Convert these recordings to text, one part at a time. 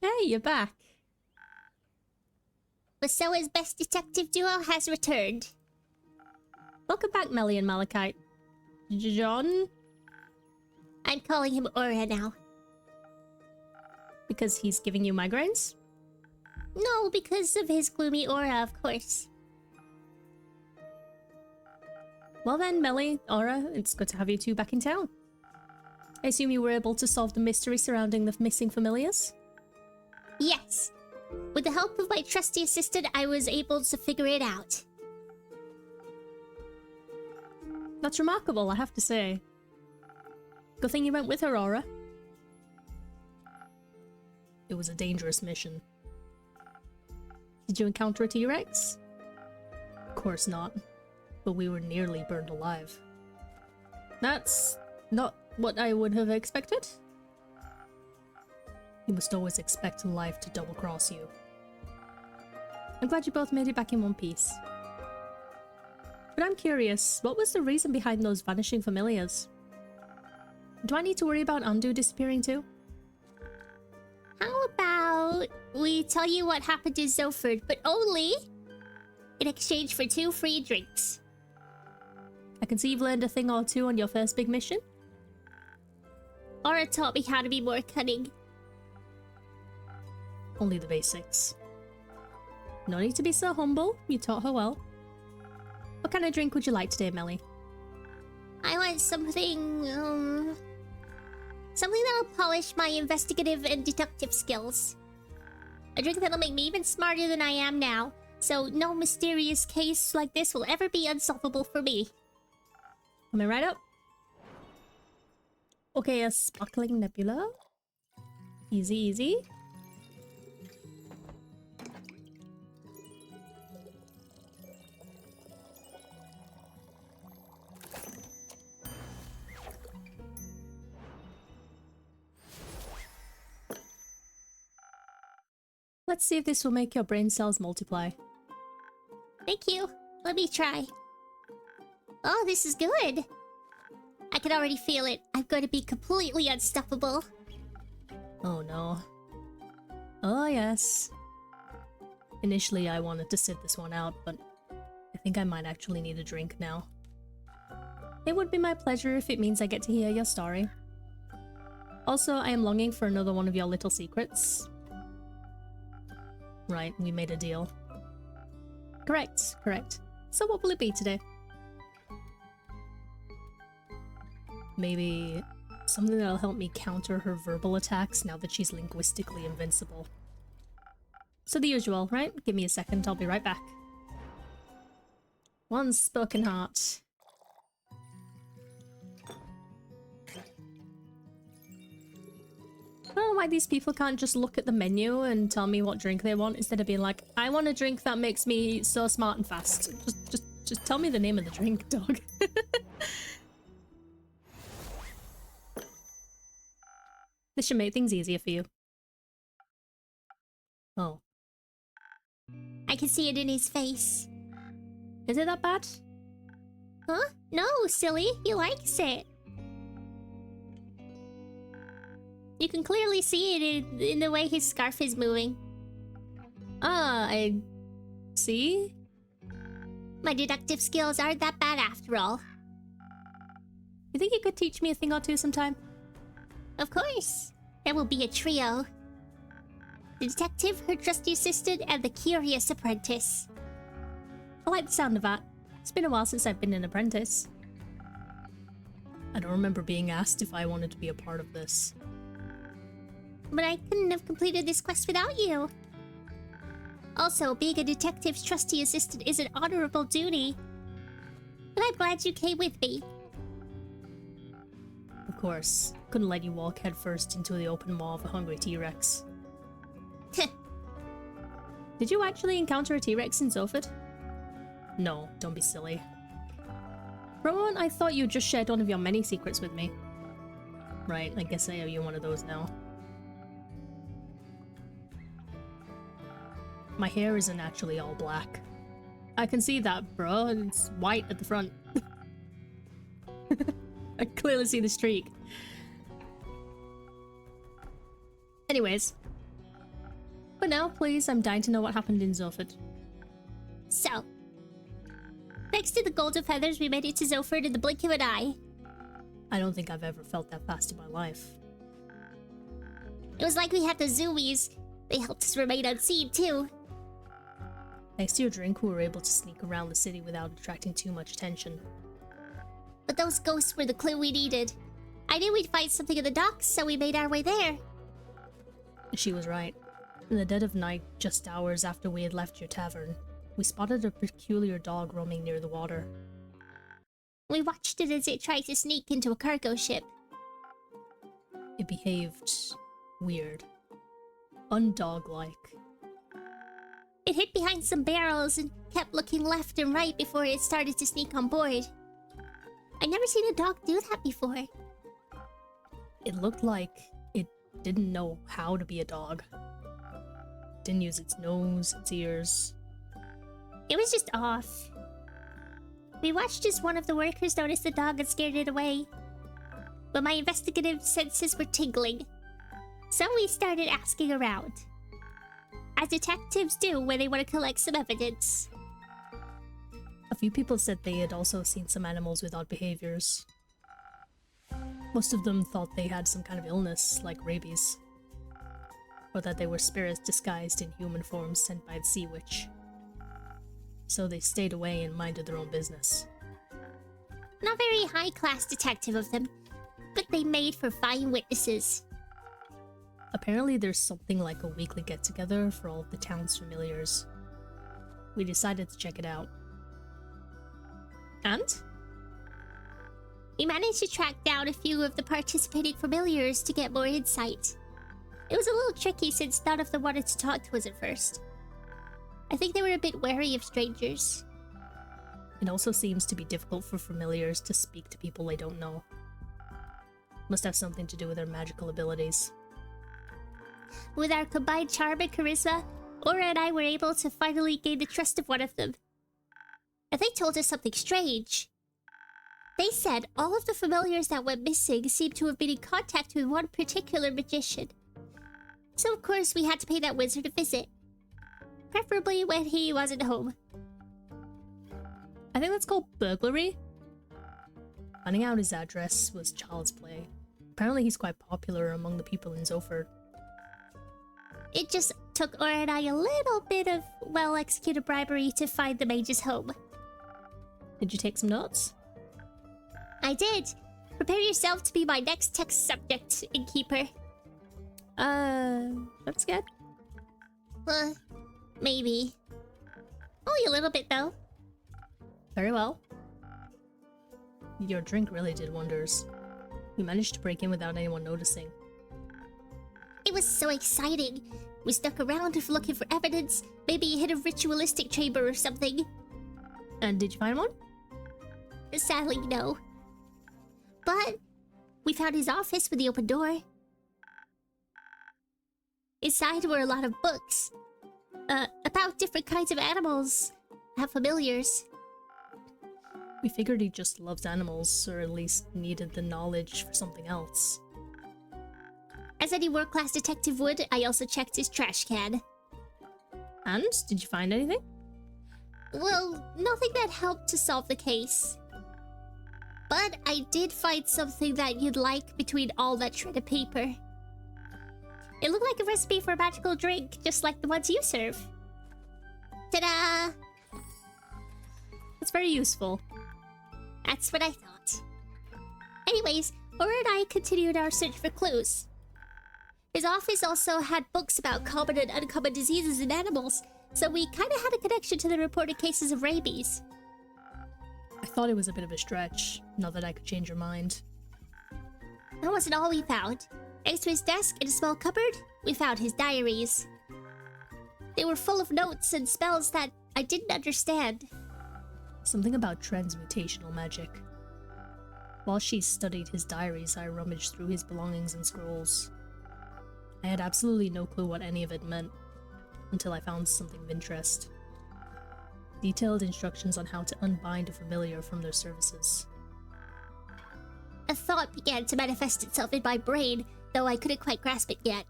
Hey, you're back. Masoa's best detective duo has returned. Welcome back, Melly and Malachite. John? I'm calling him Aura now. Because he's giving you migraines? No, because of his gloomy aura, of course. Well then, Melly, Aura, it's good to have you two back in town. I assume you were able to solve the mystery surrounding the missing familiars? Yes. With the help of my trusty assistant, I was able to figure it out. That's remarkable, I have to say. Good thing you went with her, Aura. It was a dangerous mission. Did you encounter a T-Rex? Of course not. But we were nearly burned alive. That's not what I would have expected. You must always expect life to double-cross you. I'm glad you both made it back in one piece. But I'm curious, what was the reason behind those vanishing familiars? Do I need to worry about Andu disappearing too? How about we tell you what happened to Zoford, but only in exchange for 2 free drinks? I can see you've learned a thing or two on your first big mission. Aura taught me how to be more cunning. Only the basics. No need to be so humble, you taught her well. What kind of drink would you like today, Melly? I want something, something that'll polish my investigative and deductive skills. A drink that'll make me even smarter than I am now, so no mysterious case like this will ever be unsolvable for me. Coming right up. Okay, a sparkling nebula. Easy, easy. Let's see if this will make your brain cells multiply. Thank you. Let me try. Oh, this is good. I can already feel it. I'm going to be completely unstoppable. Oh no. Oh yes. Initially I wanted to sit this one out, but I think I might actually need a drink now. It would be my pleasure if it means I get to hear your story. Also, I am longing for another one of your little secrets. Right, we made a deal. Correct, correct. So what will it be today? Maybe something that'll help me counter her verbal attacks now that she's linguistically invincible. So the usual, right? Give me a second, I'll be right back. One spoken heart. I don't know why these people can't just look at the menu and tell me what drink they want instead of being like, I want a drink that makes me so smart and fast. Just tell me the name of the drink, dog. This should make things easier for you. Oh. I can see it in his face. Is it that bad? Huh? No, silly. He likes it. You can clearly see it in the way his scarf is moving. Ah, I see. My deductive skills aren't that bad after all. You think you could teach me a thing or two sometime? Of course. There will be a trio. The detective, her trusty assistant, and the curious apprentice. I like the sound of that. It's been a while since I've been an apprentice. I don't remember being asked if I wanted to be a part of this. But I couldn't have completed this quest without you. Also, being a detective's trusty assistant is an honorable duty. But I'm glad you came with me. Of course. Couldn't let you walk headfirst into the open maw of a hungry T-Rex. Did you actually encounter a T-Rex in Zoford? No, don't be silly. For a moment, I thought you just shared one of your many secrets with me. Right, I guess I owe you one of those now. My hair isn't actually all black. I can see that, bro. It's white at the front. I clearly see the streak. Anyways, But now, please, I'm dying to know what happened in Zoford. So, thanks to the golden feathers, we made it to Zoford in the blink of an eye. I don't think I've ever felt that fast in my life. It was like we had the zoomies. They helped us remain unseen, too. Thanks to your drink, we were able to sneak around the city without attracting too much attention. But those ghosts were the clue we needed. I knew we'd find something in the docks, so we made our way there. She was right. In the dead of night, just hours after we had left your tavern, we spotted a peculiar dog roaming near the water. We watched it as it tried to sneak into a cargo ship. It behaved weird. Undog-like. It hid behind some barrels and kept looking left and right before it started to sneak on board. I'd never seen a dog do that before. It looked like it didn't know how to be a dog. Didn't use its nose, its ears. It was just off. We watched as one of the workers noticed the dog and scared it away. But my investigative senses were tingling. So we started asking around. As detectives do when they want to collect some evidence. A few people said they had also seen some animals with odd behaviors. Most of them thought they had some kind of illness, like rabies. Or that they were spirits disguised in human forms sent by the Sea Witch. So they stayed away and minded their own business. Not very high-class detective of them, but they made for fine witnesses. Apparently there's something like a weekly get-together for all of the town's familiars. We decided to check it out. And? We managed to track down a few of the participating familiars to get more insight. It was a little tricky since none of them wanted to talk to us at first. I think they were a bit wary of strangers. It also seems to be difficult for familiars to speak to people they don't know. Must have something to do with their magical abilities. With our combined charm and charisma, Aura and I were able to finally gain the trust of one of them. And they told us something strange. They said all of the familiars that went missing seemed to have been in contact with one particular magician. So of course we had to pay that wizard a visit. Preferably when he wasn't home. I think that's called burglary. Finding out his address was child's play. Apparently he's quite popular among the people in Zoford. It just took Aura and I a little bit of well-executed bribery to find the mage's home. Did you take some notes? I did. Prepare yourself to be my next text subject, innkeeper. That's good. Maybe. Only a little bit, though. Very well. Your drink really did wonders. We managed to break in without anyone noticing. It was so exciting. We stuck around looking for evidence. Maybe hit a ritualistic chamber or something. And did you find one? Sadly, no. But we found his office with the open door. Inside were a lot of books. About different kinds of animals. Have familiars. We figured he just loves animals, or at least needed the knowledge for something else. As any world-class detective would, I also checked his trash can. And? Did you find anything? Well, nothing that helped to solve the case. But I did find something that you'd like between all that shredded paper. It looked like a recipe for a magical drink, just like the ones you serve. Ta-da! That's very useful. That's what I thought. Anyways, Aura and I continued our search for clues. His office also had books about common and uncommon diseases in animals, so we kinda had a connection to the reported cases of rabies. I thought it was a bit of a stretch, not that I could change your mind. That wasn't all we found. Next to his desk, in a small cupboard, we found his diaries. They were full of notes and spells that I didn't understand. Something about transmutational magic. While she studied his diaries, I rummaged through his belongings and scrolls. I had absolutely no clue what any of it meant, until I found something of interest. Detailed instructions on how to unbind a familiar from their services. A thought began to manifest itself in my brain, though I couldn't quite grasp it yet.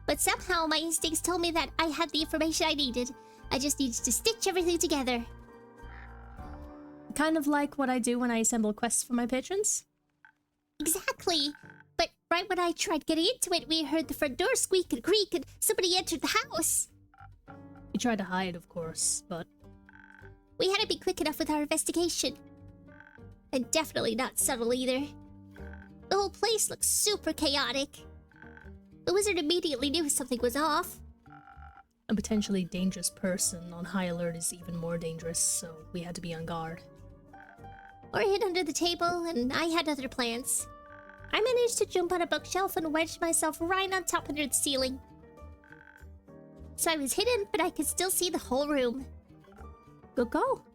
But somehow my instincts told me that I had the information I needed. I just needed to stitch everything together. Kind of like what I do when I assemble quests for my patrons. Exactly. But right when I tried getting into it, we heard the front door squeak and creak and somebody entered the house. We tried to hide, of course, but... We had to be quick enough with our investigation. And definitely not subtle either. The whole place looked super chaotic. The wizard immediately knew something was off. A potentially dangerous person on high alert is even more dangerous, so we had to be on guard. Or hid under the table, and I had other plans. I managed to jump on a bookshelf and wedged myself right on top under the ceiling. So I was hidden, but I could still see the whole room. Good call.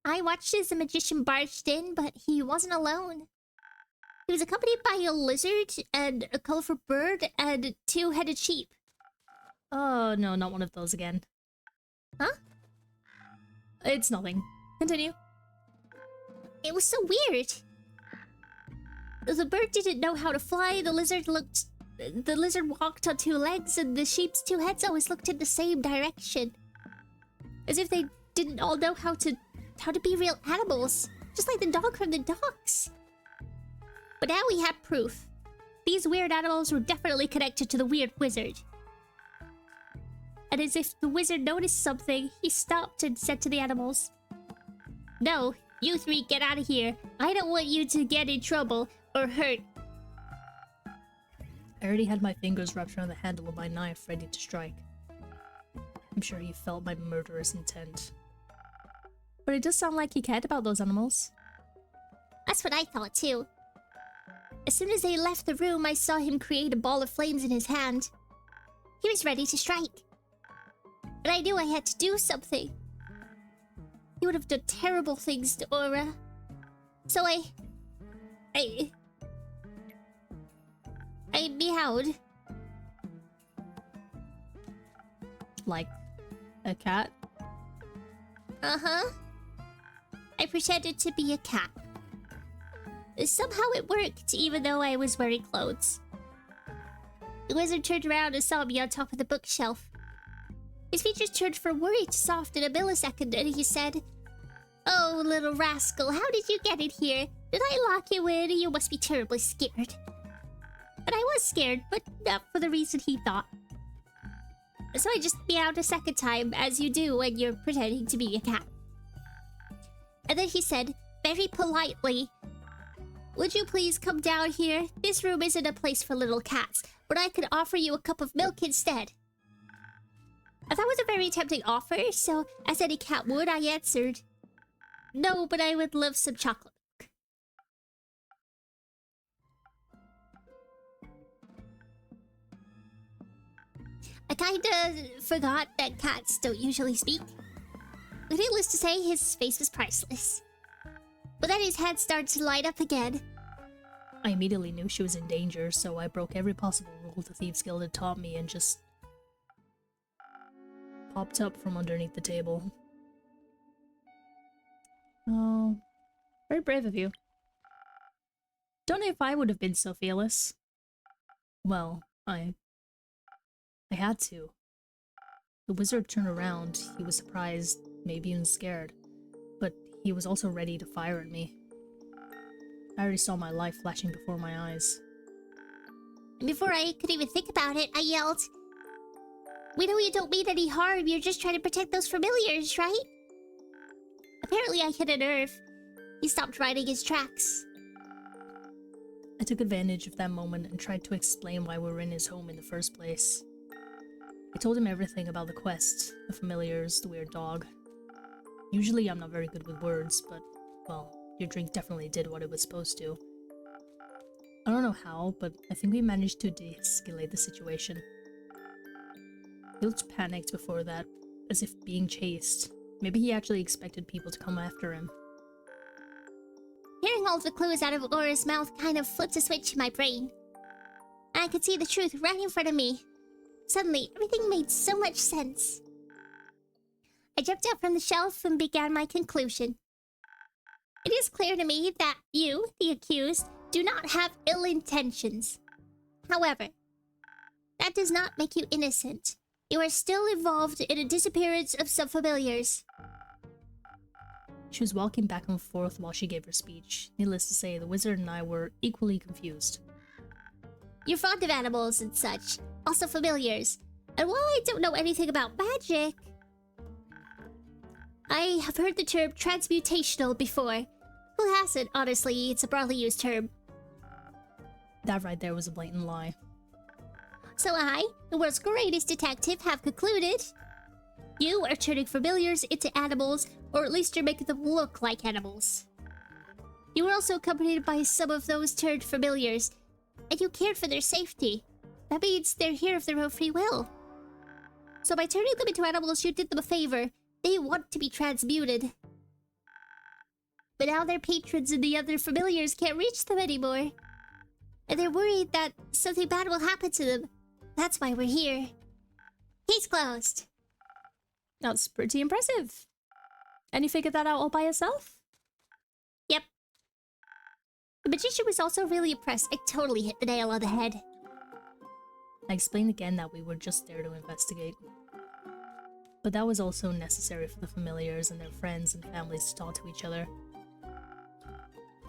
I watched as the magician barged in, but he wasn't alone. He was accompanied by a lizard, and a colorful bird, and 2-headed sheep. Oh, no, not one of those again. Huh? It's nothing. Continue. It was so weird. The bird didn't know how to fly, the lizard walked on 2 legs, and the sheep's 2 heads always looked in the same direction. As if they didn't all know how to be real animals. Just like the dog from the dogs. But now we have proof. These weird animals were definitely connected to the weird wizard. And as if the wizard noticed something, he stopped and said to the animals, "No, you 3 get out of here. I don't want you to get in trouble or hurt." I already had my fingers wrapped around the handle of my knife, ready to strike. I'm sure he felt my murderous intent. But it does sound like he cared about those animals. That's what I thought too. As soon as they left the room, I saw him create a ball of flames in his hand. He was ready to strike. And I knew I had to do something. He would have done terrible things to Aura. So I meowed. Like a cat? Uh-huh. I pretended to be a cat. Somehow it worked, even though I was wearing clothes. The wizard turned around and saw me on top of the bookshelf. His features turned from worry to soft in a millisecond, and he said, "Oh, little rascal, how did you get in here? Did I lock you in? You must be terribly scared." And I was scared, but not for the reason he thought. So I just meowed a second time, as you do when you're pretending to be a cat. And then he said, very politely, "Would you please come down here? This room isn't a place for little cats, but I could offer you a cup of milk instead." That was a very tempting offer, so as any cat would, I answered, "No, but I would love some chocolate milk." I kinda forgot that cats don't usually speak. But needless to say, his face was priceless. But then his head started to light up again. I immediately knew she was in danger, so I broke every possible rule the Thieves Guild had taught me and just popped up from underneath the table. Oh, very brave of you. Don't know if I would have been so fearless. Well, I had to. The wizard turned around. He was surprised, maybe even scared, but he was also ready to fire at me. I already saw my life flashing before my eyes. And before I could even think about it, I yelled, "We know you don't mean any harm, you're just trying to protect those familiars, right?" Apparently I hit a nerve. He stopped riding his tracks. I took advantage of that moment and tried to explain why we were in his home in the first place. I told him everything about the quest, the familiars, the weird dog. Usually I'm not very good with words, but, well, your drink definitely did what it was supposed to. I don't know how, but I think we managed to de-escalate the situation. He looked panicked before that, as if being chased. Maybe he actually expected people to come after him. Hearing all of the clues out of Aura's mouth kind of flipped a switch in my brain. And I could see the truth right in front of me. Suddenly, everything made so much sense. I jumped out from the shelf and began my conclusion. It is clear to me that you, the accused, do not have ill intentions. However, that does not make you innocent. You are still involved in a disappearance of some familiars. She was walking back and forth while she gave her speech. Needless to say, the wizard and I were equally confused. You're fond of animals and such, also familiars. And while I don't know anything about magic, I have heard the term transmutational before. Who hasn't? Honestly, it's a broadly used term. That right there was a blatant lie. So I, the world's greatest detective, have concluded you are turning familiars into animals, or at least you're making them look like animals. You were also accompanied by some of those turned familiars, and you cared for their safety. That means they're here of their own free will. So by turning them into animals, you did them a favor. They want to be transmuted. But now their patrons and the other familiars can't reach them anymore. And they're worried that something bad will happen to them. That's why we're here. Case closed. That's pretty impressive. And you figured that out all by yourself? Yep. The magician was also really impressed. I totally hit the nail on the head. I explained again that we were just there to investigate. But that was also necessary for the familiars and their friends and families to talk to each other.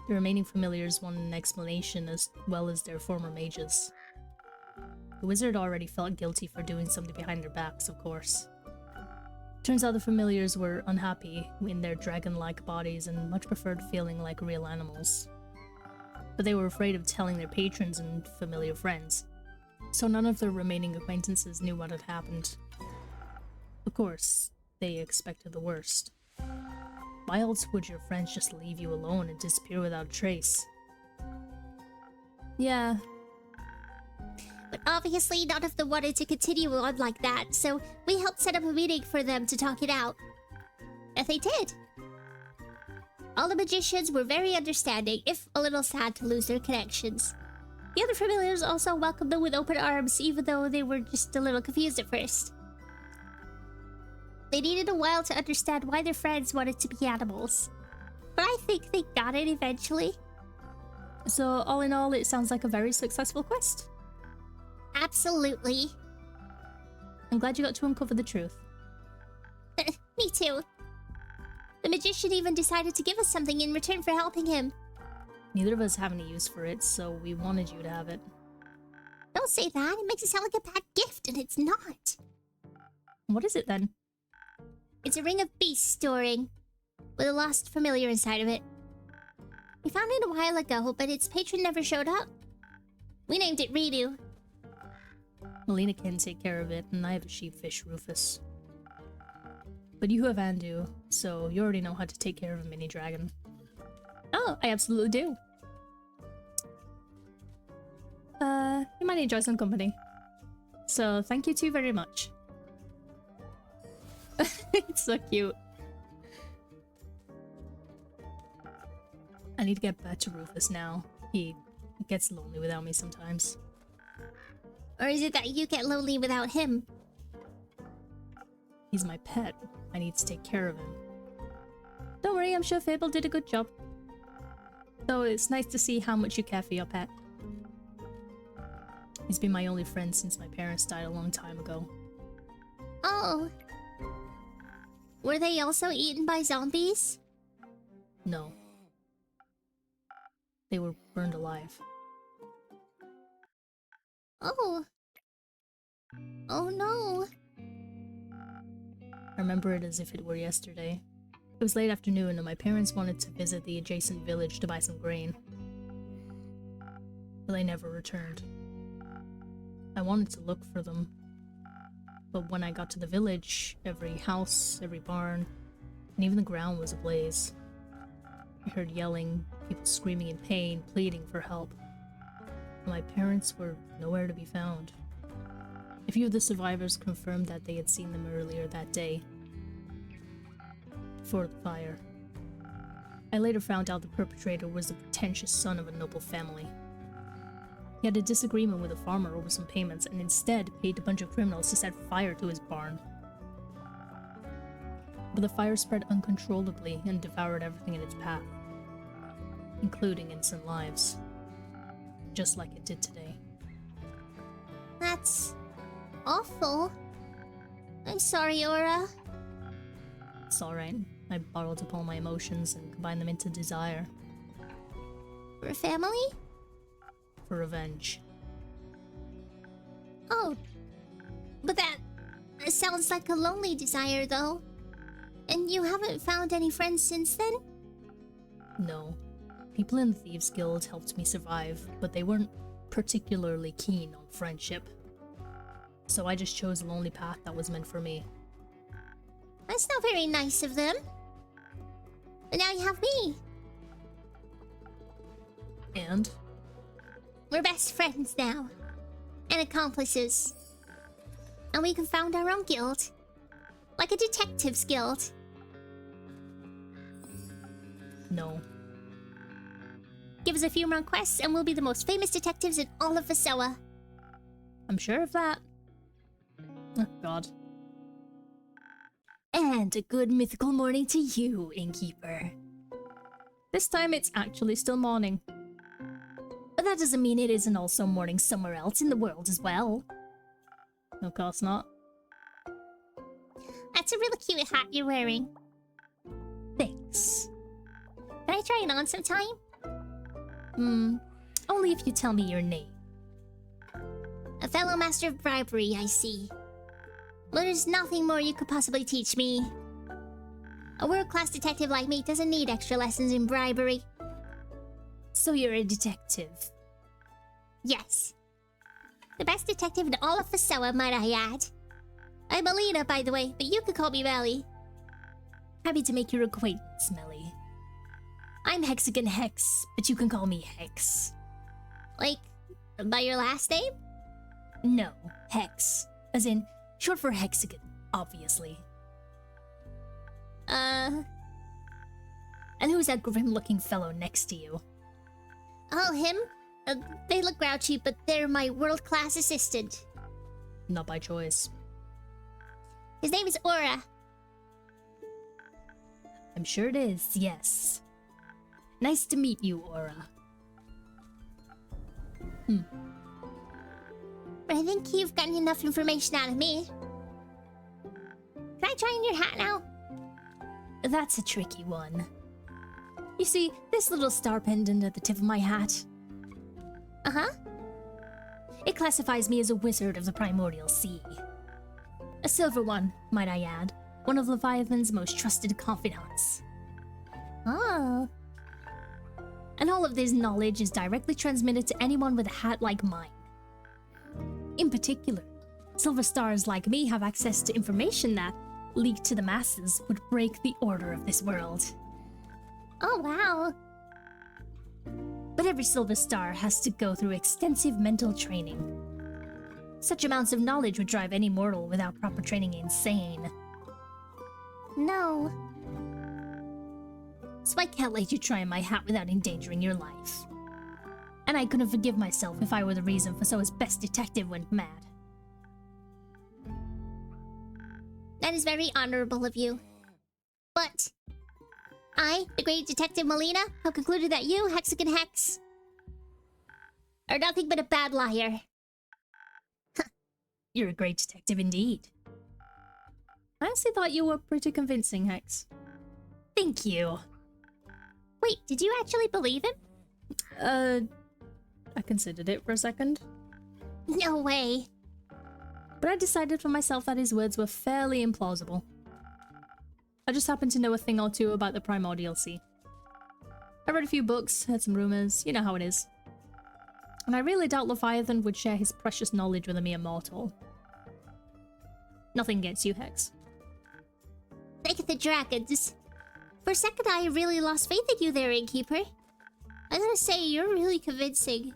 The remaining familiars wanted an explanation as well as their former mages. The wizard already felt guilty for doing something behind their backs, of course. Turns out the familiars were unhappy in their dragon-like bodies and much preferred feeling like real animals. But they were afraid of telling their patrons and familiar friends, so none of their remaining acquaintances knew what had happened. Of course, they expected the worst. Why else would your friends just leave you alone and disappear without a trace? Yeah. But obviously none of them wanted to continue on like that, so we helped set up a meeting for them to talk it out. And they did. All the magicians were very understanding, if a little sad to lose their connections. The other familiars also welcomed them with open arms, even though they were just a little confused at first. They needed a while to understand why their friends wanted to be animals. But I think they got it eventually. So all in all, it sounds like a very successful quest. Absolutely. I'm glad you got to uncover the truth. Me too. The magician even decided to give us something in return for helping him. Neither of us have any use for it, so we wanted you to have it. Don't say that. It makes it sound like a bad gift, and it's not. What is it then? It's a ring of beast storing, with a lost familiar inside of it. We found it a while ago, but its patron never showed up. We named it Redo. Melina can take care of it, and I have a sheepfish, Rufus. But you have Andu, so you already know how to take care of a mini dragon. Oh, I absolutely do. You might enjoy some company. So, thank you two very much. It's so cute. I need to get back to Rufus now. He gets lonely without me sometimes. Or is it that you get lonely without him? He's my pet. I need to take care of him. Don't worry, I'm sure Fable did a good job. Though it's nice to see how much you care for your pet. He's been my only friend since my parents died a long time ago. Oh. Were they also eaten by zombies? No. They were burned alive. Oh. Oh no. I remember it as if it were yesterday. It was late afternoon and my parents wanted to visit the adjacent village to buy some grain. But they never returned. I wanted to look for them. But when I got to the village, every house, every barn, and even the ground was ablaze. I heard yelling, people screaming in pain, pleading for help. And my parents were nowhere to be found. A few of the survivors confirmed that they had seen them earlier that day, before the fire. I later found out the perpetrator was the pretentious son of a noble family. He had a disagreement with a farmer over some payments and instead paid a bunch of criminals to set fire to his barn. But the fire spread uncontrollably and devoured everything in its path, including innocent lives, just like it did today. That's awful. I'm sorry, Aura. It's alright. I bottled up all my emotions and combined them into desire. For family? For revenge. Oh. But that sounds like a lonely desire, though. And you haven't found any friends since then? No. People in the Thieves Guild helped me survive, but they weren't particularly keen on friendship. So I just chose the lonely path that was meant for me. That's not very nice of them. But now you have me. And? We're best friends now. And accomplices. And we can found our own guild. Like a detectives guild. No. Give us a few more quests and we'll be the most famous detectives in all of Vasoa. I'm sure of that. Oh, God. And a good mythical morning to you, Innkeeper. This time it's actually still morning. But that doesn't mean it isn't also morning somewhere else in the world as well. Of course not. That's a really cute hat you're wearing. Thanks. Can I try it on sometime? Only if you tell me your name. A fellow master of bribery, I see. Well, there's nothing more you could possibly teach me. A world-class detective like me doesn't need extra lessons in bribery. So you're a detective? Yes. The best detective in all of Vasoa, might I add. I'm Melina, by the way, but you could call me Melly. Happy to make your acquaintance, Melly. I'm Hexagon Hex, but you can call me Hex. Like, by your last name? No, Hex. As in, short for Hexagon, obviously. And who's that grim-looking fellow next to you? Oh, him? They look grouchy, but they're my world-class assistant. Not by choice. His name is Aura. I'm sure it is, yes. Nice to meet you, Aura. But I think you've gotten enough information out of me. Can I try on your hat now? That's a tricky one. You see, this little star pendant at the tip of my hat. Uh-huh. It classifies me as a wizard of the primordial sea. A silver one, might I add. One of Leviathan's most trusted confidants. Oh. And all of this knowledge is directly transmitted to anyone with a hat like mine. In particular, silver stars like me have access to information that, leaked to the masses, would break the order of this world. Oh, wow. But every silver star has to go through extensive mental training. Such amounts of knowledge would drive any mortal without proper training insane. No. So I can't let you try on my hat without endangering your life. And I couldn't forgive myself if I were the reason Vasoa's best detective went mad. That is very honorable of you. But I, the great detective Melina, have concluded that you, Hexagon Hex, are nothing but a bad liar. You're a great detective indeed. I honestly thought you were pretty convincing, Hex. Thank you. Wait, did you actually believe him? I considered it for a second. No way. But I decided for myself that his words were fairly implausible. I just happened to know a thing or two about the primordial sea. I read a few books, heard some rumors, you know how it is. And I really doubt Leviathan would share his precious knowledge with a mere mortal. Nothing gets you, Hex. Like the dragons. For a second, I really lost faith in you there, Innkeeper. I gotta say, you're really convincing.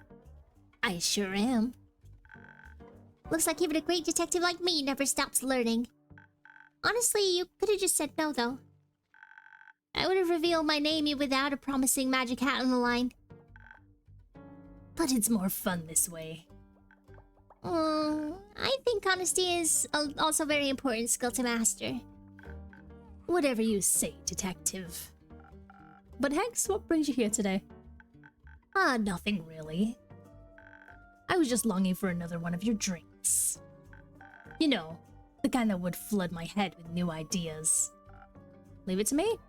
I sure am. Looks like even a great detective like me never stops learning. Honestly, you could have just said no, though. I would have revealed my name without a promising magic hat on the line. But it's more fun this way. I think honesty is also a very important skill to master. Whatever you say, detective. But Hex, what brings you here today? Nothing really. I was just longing for another one of your drinks. You know, the kind that would flood my head with new ideas. Leave it to me?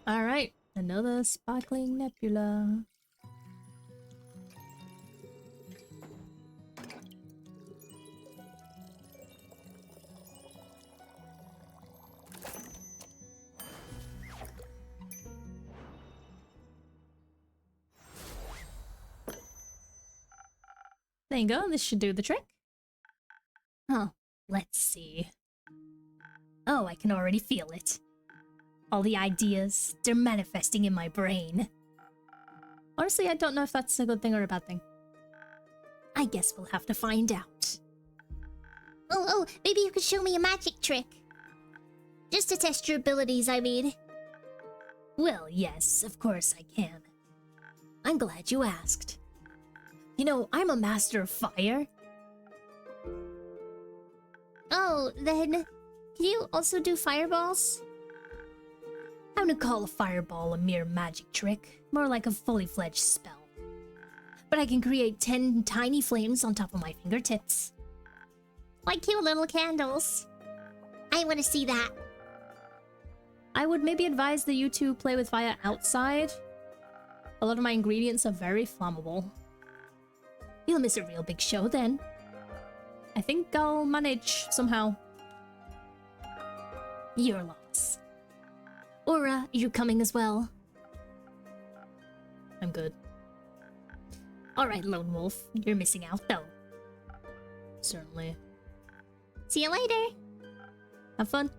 Alright, another sparkling nebula. There you go, this should do the trick. Oh, let's see. Oh, I can already feel it. All the ideas, they're manifesting in my brain. Honestly, I don't know if that's a good thing or a bad thing. I guess we'll have to find out. Oh, maybe you could show me a magic trick. Just to test your abilities, I mean. Well, yes, of course I can. I'm glad you asked. You know, I'm a master of fire. Oh, then... can you also do fireballs? I wouldn't call a fireball a mere magic trick, more like a fully fledged spell. But I can create 10 tiny flames on top of my fingertips. Like cute little candles. I want to see that. I would maybe advise that you two play with fire outside. A lot of my ingredients are very flammable. You'll miss a real big show then. I think I'll manage somehow. Your loss. Aura, you coming as well? I'm good. Alright, Lone Wolf, you're missing out though. Certainly. See you later. Have fun.